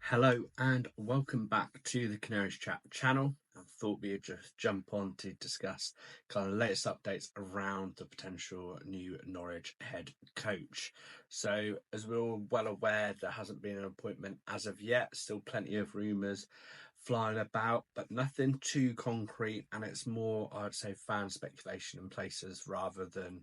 Hello and welcome back to the Canaries Chat channel. I thought we'd just jump on to discuss kind of the latest updates around the potential new Norwich head coach. So, as we're all well aware, there hasn't been an appointment as of yet. Still plenty of rumours flying about, but nothing too concrete. And it's more, I'd say, fan speculation in places rather than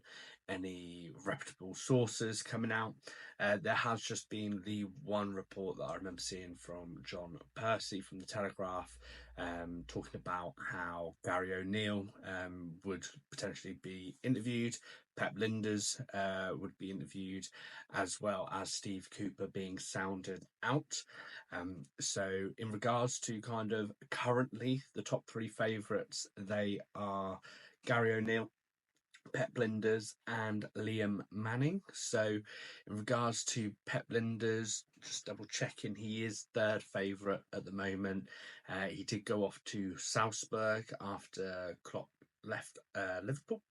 any reputable sources coming out. There has just been the one report that I remember seeing from John Percy from the Telegraph, talking about how Gary ONeil would potentially be interviewed. Pep Lijnders would be interviewed, as well as Steve Cooper being sounded out. So, in regards to kind of currently the top three favourites, they are Gary ONeil, Pep Lijnders and Liam Manning. So, in regards to Pep Lijnders, just double checking, he is third favourite at the moment. He did go off to Salzburg after Klopp left Liverpool.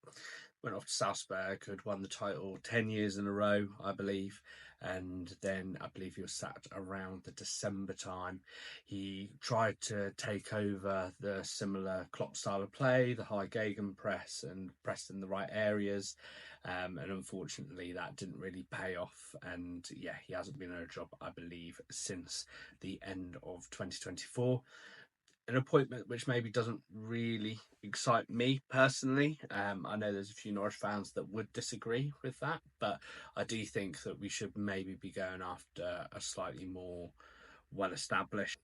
Went off to Salzburg, had won the title 10 years in a row, I believe. And then I believe he was sacked around the December time. He tried to take over the similar Klopp style of play, the high gegenpress, and pressed in the right areas. And unfortunately, that didn't really pay off. And yeah, he hasn't been in a job, I believe, since the end of 2024. An appointment which maybe doesn't really excite me personally. I know there's a few Norwich fans that would disagree with that, but I do think that we should maybe be going after a slightly more well-established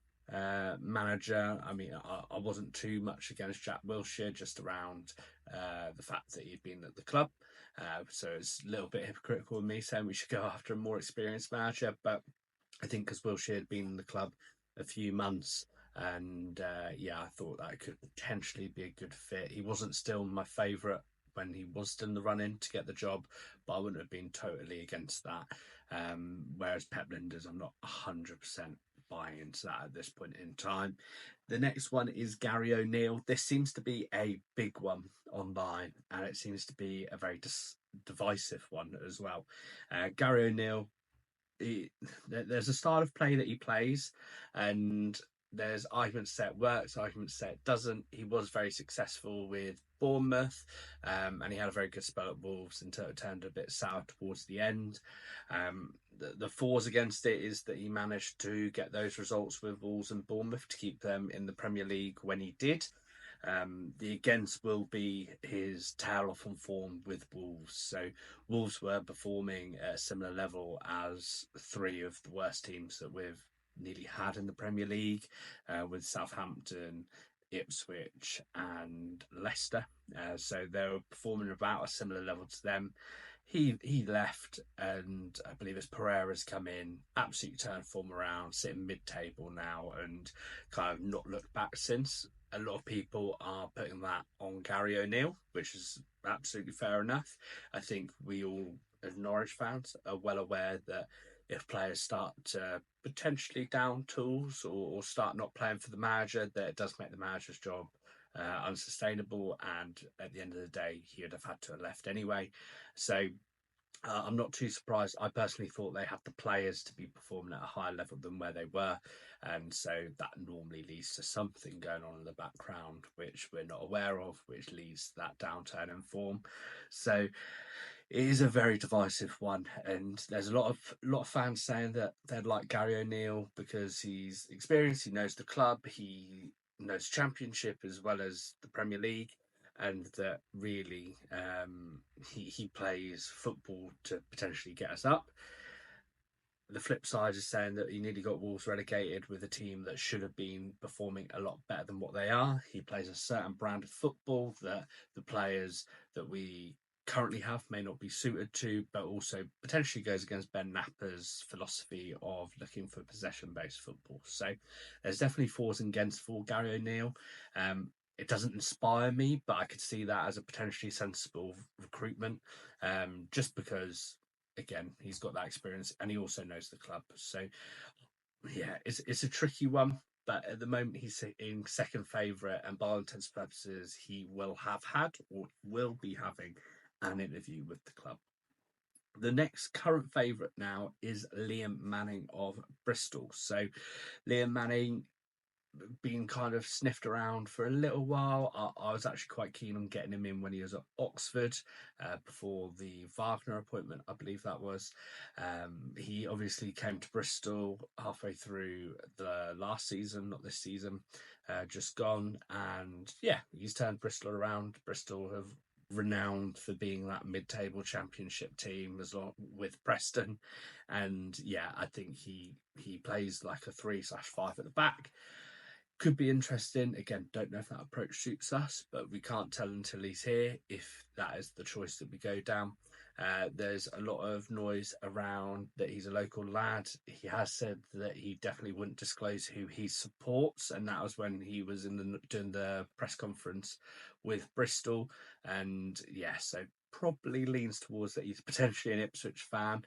manager. I mean, I wasn't too much against Jack Wilshere, just around the fact that he'd been at the club. So it's a little bit hypocritical of me saying we should go after a more experienced manager, but I think because Wilshere had been in the club a few months, and yeah, I thought that could potentially be a good fit. He wasn't still my favourite when he was still in the run-in to get the job, but I wouldn't have been totally against that. Whereas Pep Lijnders, I'm not 100% buying into that at this point in time. The next one is Gary ONeil. This seems to be a big one online, and it seems to be a very divisive one as well. Gary ONeil, there's a style of play that he plays, and there's arguments that works, arguments that doesn't. He was very successful with Bournemouth, and he had a very good spell at Wolves until it turned a bit sour towards the end. The fours against it is that he managed to get those results with Wolves and Bournemouth to keep them in the Premier League when he did. The against will be his tail off on form with Wolves. So Wolves were performing at a similar level as three of the worst teams that we've nearly had in the Premier League, with Southampton, Ipswich, and Leicester. So they were performing about a similar level to them. He left, and I believe as Pereira's come in, absolutely turned form around, sitting mid-table now, and kind of not looked back since. A lot of people are putting that on Gary ONeil, which is absolutely fair enough. I think we all, as Norwich fans, are well aware that if players start to potentially down tools or start not playing for the manager, that it does make the manager's job unsustainable. And at the end of the day, he would have had to have left anyway. So I'm not too surprised. I personally thought they had the players to be performing at a higher level than where they were. And so that normally leads to something going on in the background, which we're not aware of, which leads to that downturn in form. So it is a very divisive one. And there's a lot of fans saying that they'd like Gary ONeil because he's experienced, he knows the club, he knows Championship as well as the Premier League, and that really he plays football to potentially get us up. The flip side is saying that he nearly got Wolves relegated with a team that should have been performing a lot better than what they are. He plays a certain brand of football that the players that we currently have may not be suited to, but also potentially goes against Ben Napper's philosophy of looking for possession-based football. So there's definitely fors and against for Gary ONeil. It doesn't inspire me, but I could see that as a potentially sensible recruitment, just because, again, he's got that experience and he also knows the club. So yeah, it's a tricky one, but at the moment he's in second favourite, and by all intents and purposes, he will have had or will be having an interview with the club. The next current favourite now is Liam Manning of Bristol. So Liam Manning been kind of sniffed around for a little while. I was actually quite keen on getting him in when he was at Oxford before the Wagner appointment, I believe that was. He obviously came to Bristol halfway through the last season, not this season, just gone. And yeah, he's turned Bristol around. Bristol have renowned for being that mid-table championship team as long with Preston, and yeah, I think he plays like a 3/5 at the back. Could be interesting. Again, don't know if that approach suits us, but we can't tell until he's here if that is the choice that we go down. There's a lot of noise around that he's a local lad. He has said that he definitely wouldn't disclose who he supports, and that was when he was doing the press conference with Bristol. And yeah, so probably leans towards that he's potentially an Ipswich fan.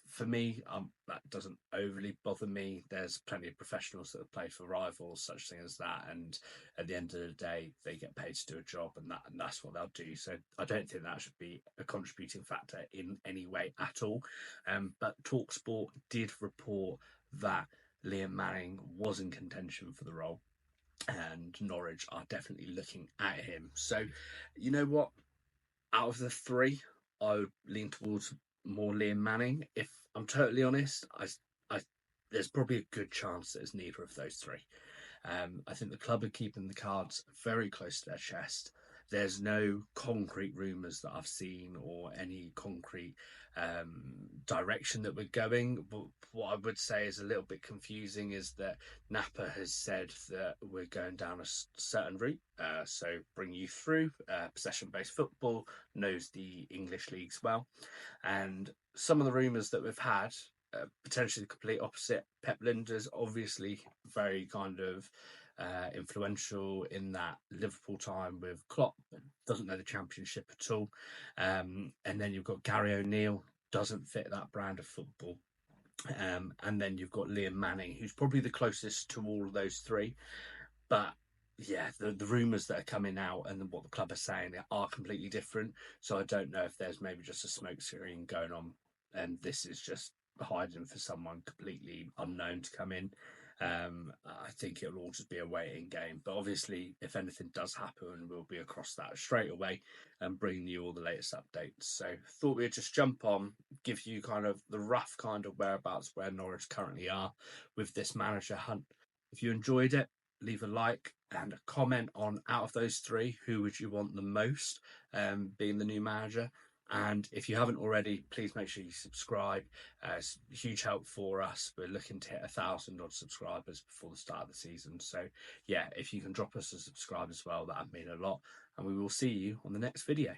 For me, that doesn't overly bother me. There's plenty of professionals that have played for rivals, such thing as that, and at the end of the day, they get paid to do a job, and that's what they'll do. So I don't think that should be a contributing factor in any way at all. But TalkSport did report that Liam Manning was in contention for the role, and Norwich are definitely looking at him. So, you know what? Out of the three, I would lean towards more Liam Manning. If I'm totally honest, there's probably a good chance that it's neither of those three. I think the club are keeping the cards very close to their chest. There's no concrete rumours that I've seen or any concrete direction that we're going. But what I would say is a little bit confusing is that Napa has said that we're going down a certain route. So bring you through possession-based football, knows the English leagues well. And some of the rumours that we've had, potentially the complete opposite. Pep Lijnders, obviously very kind of influential in that Liverpool time with Klopp, doesn't know the Championship at all. And then you've got Gary ONeil, doesn't fit that brand of football. And then you've got Liam Manning, who's probably the closest to all of those three. But yeah, the rumours that are coming out and what the club are saying are completely different. So I don't know if there's maybe just a smoke screen going on, and this is just hiding for someone completely unknown to come in. I think it'll all just be a waiting game. But obviously, if anything does happen, we'll be across that straight away and bringing you all the latest updates. So thought we'd just jump on, give you kind of the rough kind of whereabouts where Norwich currently are with this manager hunt. If you enjoyed it, leave a like and a comment on, out of those three, who would you want the most being the new manager? And if you haven't already, please make sure you subscribe. It's a huge help for us. We're looking to hit 1,000 odd subscribers before the start of the season. So yeah, if you can drop us a subscribe as well, that'd mean a lot. And we will see you on the next video.